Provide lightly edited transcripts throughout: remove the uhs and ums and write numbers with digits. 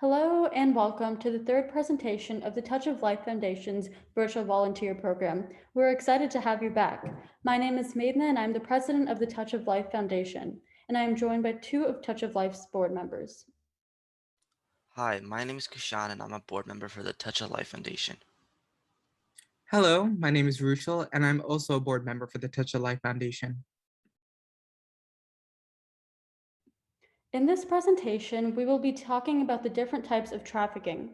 Hello and welcome to the third presentation of the Touch of Life Foundation's virtual volunteer program. We're excited to have you back. My name is Maidna and I'm the president of the Touch of Life Foundation, and I am joined by two of Touch of Life's board members. Hi, my name is Kushan and I'm a board member for the Touch of Life Foundation. Hello, my name is Ruchel, and I'm also a board member for the Touch of Life Foundation. In this presentation, we will be talking about the different types of trafficking.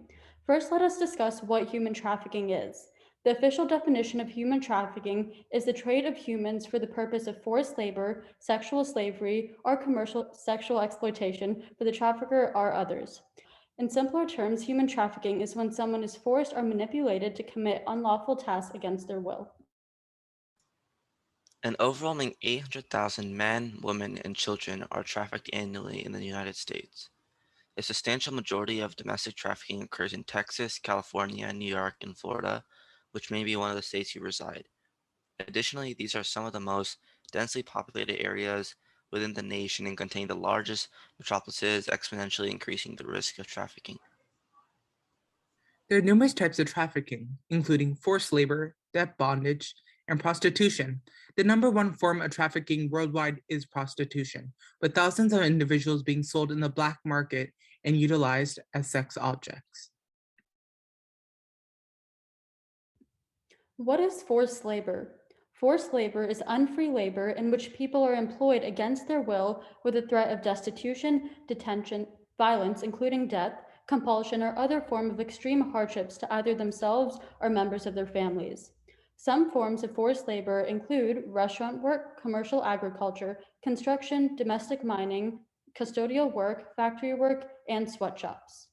First, let us discuss what human trafficking is. The official definition of human trafficking is the trade of humans for the purpose of forced labor, sexual slavery, or commercial sexual exploitation for the trafficker or others. In simpler terms, human trafficking is when someone is forced or manipulated to commit unlawful tasks against their will. An overwhelming 800,000 men, women, and children are trafficked annually in the United States. A substantial majority of domestic trafficking occurs in Texas, California, New York, and Florida, which may be one of the states you reside. Additionally, these are some of the most densely populated areas within the nation and contain the largest metropolises, exponentially increasing the risk of trafficking. There are numerous types of trafficking, including forced labor, debt bondage, and prostitution. The number one form of trafficking worldwide is prostitution, with thousands of individuals being sold in the black market and utilized as sex objects. What is forced labor? Forced labor is unfree labor in which people are employed against their will with the threat of destitution, detention, violence, including death, compulsion, or other form of extreme hardships to either themselves or members of their families. Some forms of forced labor include restaurant work, commercial agriculture, construction, domestic mining, custodial work, factory work, and sweatshops.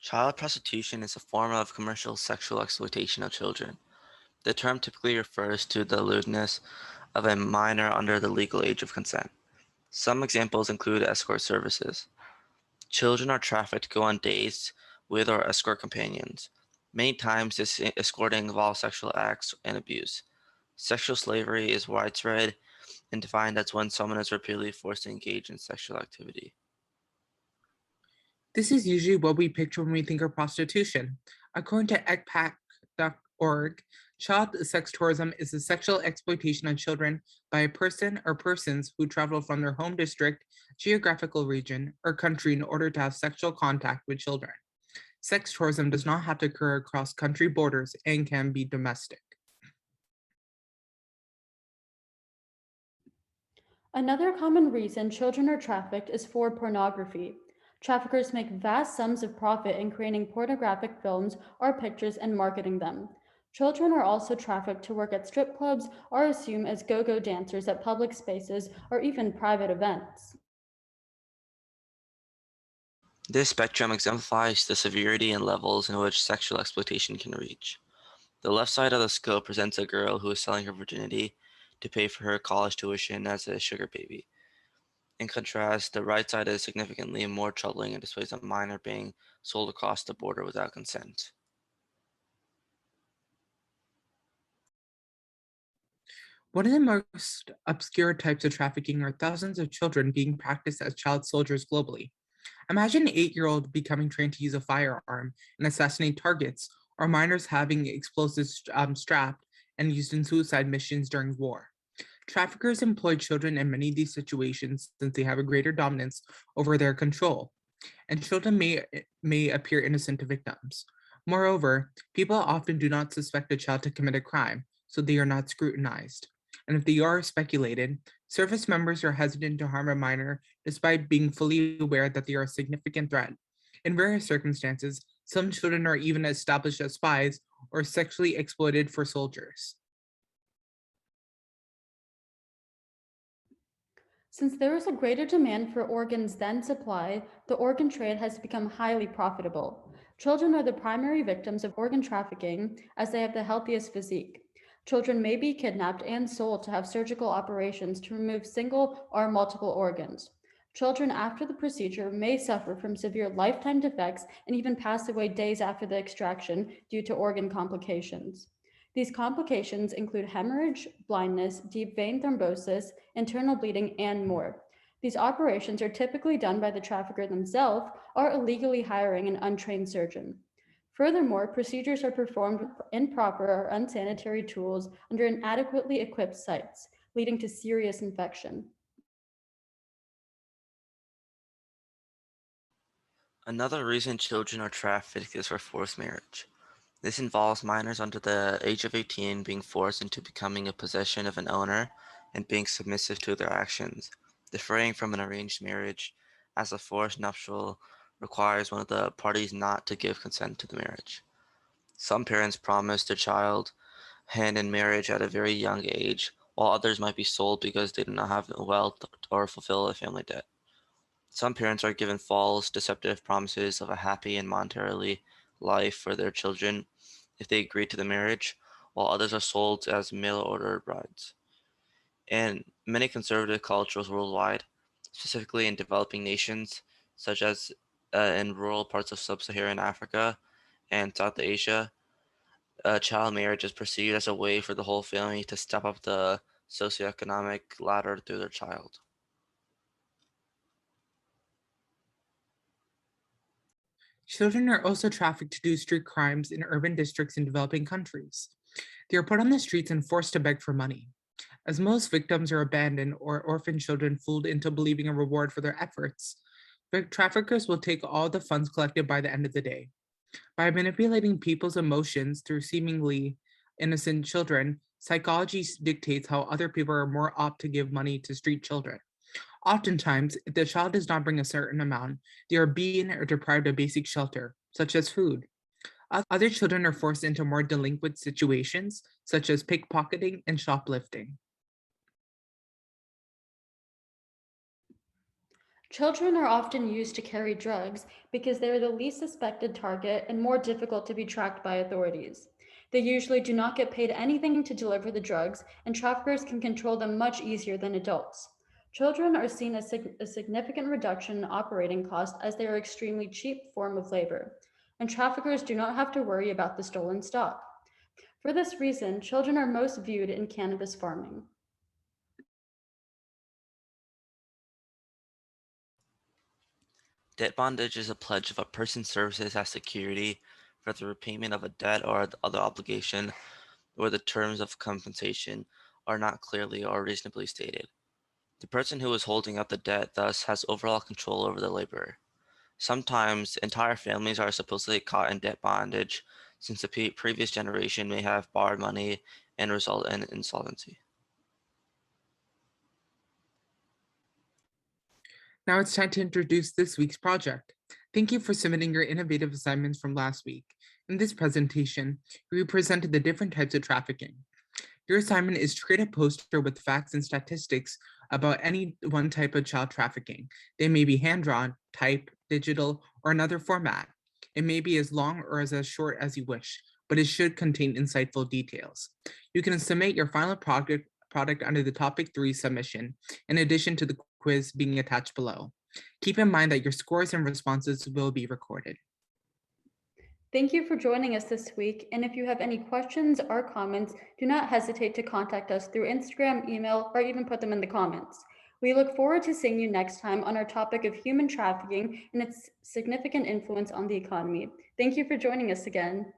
Child prostitution is a form of commercial sexual exploitation of children. The term typically refers to the lewdness of a minor under the legal age of consent. Some examples include escort services. Children are trafficked to go on dates with or escort companions. Many times, this escorting involves sexual acts and abuse. Sexual slavery is widespread and defined as when someone is repeatedly forced to engage in sexual activity. This is usually what we picture when we think of prostitution. According to ecpac.org, child sex tourism is the sexual exploitation of children by a person or persons who travel from their home district, geographical region, or country in order to have sexual contact with children. Sex tourism does not have to occur across country borders and can be domestic. Another common reason children are trafficked is for pornography. Traffickers make vast sums of profit in creating pornographic films or pictures and marketing them. Children are also trafficked to work at strip clubs or assumed as go-go dancers at public spaces or even private events. This spectrum exemplifies the severity and levels in which sexual exploitation can reach. The left side of the scope presents a girl who is selling her virginity to pay for her college tuition as a sugar baby. In contrast, the right side is significantly more troubling and displays a minor being sold across the border without consent. One of the most obscure types of trafficking are thousands of children being practiced as child soldiers globally. Imagine an 8-year-old becoming trained to use a firearm and assassinate targets, or minors having explosives strapped and used in suicide missions during war. Traffickers employ children in many of these situations since they have a greater dominance over their control, and children may appear innocent to victims. Moreover, people often do not suspect a child to commit a crime, so they are not scrutinized. And if they are speculated, service members are hesitant to harm a minor despite being fully aware that they are a significant threat. In rare circumstances, some children are even established as spies or sexually exploited for soldiers. Since there is a greater demand for organs than supply, the organ trade has become highly profitable. Children are the primary victims of organ trafficking as they have the healthiest physique. Children may be kidnapped and sold to have surgical operations to remove single or multiple organs. Children after the procedure may suffer from severe lifetime defects and even pass away days after the extraction due to organ complications. These complications include hemorrhage, blindness, deep vein thrombosis, internal bleeding, and more. These operations are typically done by the trafficker themselves or illegally hiring an untrained surgeon. Furthermore, procedures are performed with improper or unsanitary tools under inadequately equipped sites, leading to serious infection. Another reason children are trafficked is for forced marriage. This involves minors under the age of 18 being forced into becoming a possession of an owner and being submissive to their actions, differing from an arranged marriage, as a forced nuptial requires one of the parties not to give consent to the marriage. Some parents promise their child hand in marriage at a very young age, while others might be sold because they do not have wealth or fulfill a family debt. Some parents are given false, deceptive promises of a happy and monetarily life for their children if they agree to the marriage, while others are sold as mail order brides. In many conservative cultures worldwide, specifically in developing nations, such as in rural parts of sub-Saharan Africa and South Asia, child marriage is perceived as a way for the whole family to step up the socioeconomic ladder through their child. Children are also trafficked to do street crimes in urban districts in developing countries. They are put on the streets and forced to beg for money. As most victims are abandoned or orphan children fooled into believing a reward for their efforts, traffickers will take all the funds collected by the end of the day. By manipulating people's emotions through seemingly innocent children, psychology dictates how other people are more apt to give money to street children. Oftentimes, if the child does not bring a certain amount, they are beaten or deprived of basic shelter, such as food. Other children are forced into more delinquent situations, such as pickpocketing and shoplifting. Children are often used to carry drugs because they are the least suspected target and more difficult to be tracked by authorities. They usually do not get paid anything to deliver the drugs, and traffickers can control them much easier than adults. Children are seen as a significant reduction in operating costs as they are extremely cheap form of labor, and traffickers do not have to worry about the stolen stock. For this reason, children are most viewed in cannabis farming. Debt bondage is a pledge of a person's services as security for the repayment of a debt or other obligation where the terms of compensation are not clearly or reasonably stated. The person who is holding up the debt thus has overall control over the laborer. Sometimes entire families are supposedly caught in debt bondage since the previous generation may have borrowed money and result in insolvency. Now it's time to introduce this week's project. Thank you for submitting your innovative assignments from last week. In this presentation, we presented the different types of trafficking. Your assignment is to create a poster with facts and statistics about any one type of child trafficking. They may be hand-drawn, type, digital, or another format. It may be as long or as short as you wish, but it should contain insightful details. You can submit your final product under the topic 3 submission, in addition to the quiz being attached below. Keep in mind that your scores and responses will be recorded. Thank you for joining us this week, and if you have any questions or comments, do not hesitate to contact us through Instagram, email, or even put them in the comments. We look forward to seeing you next time on our topic of human trafficking and its significant influence on the economy. Thank you for joining us again.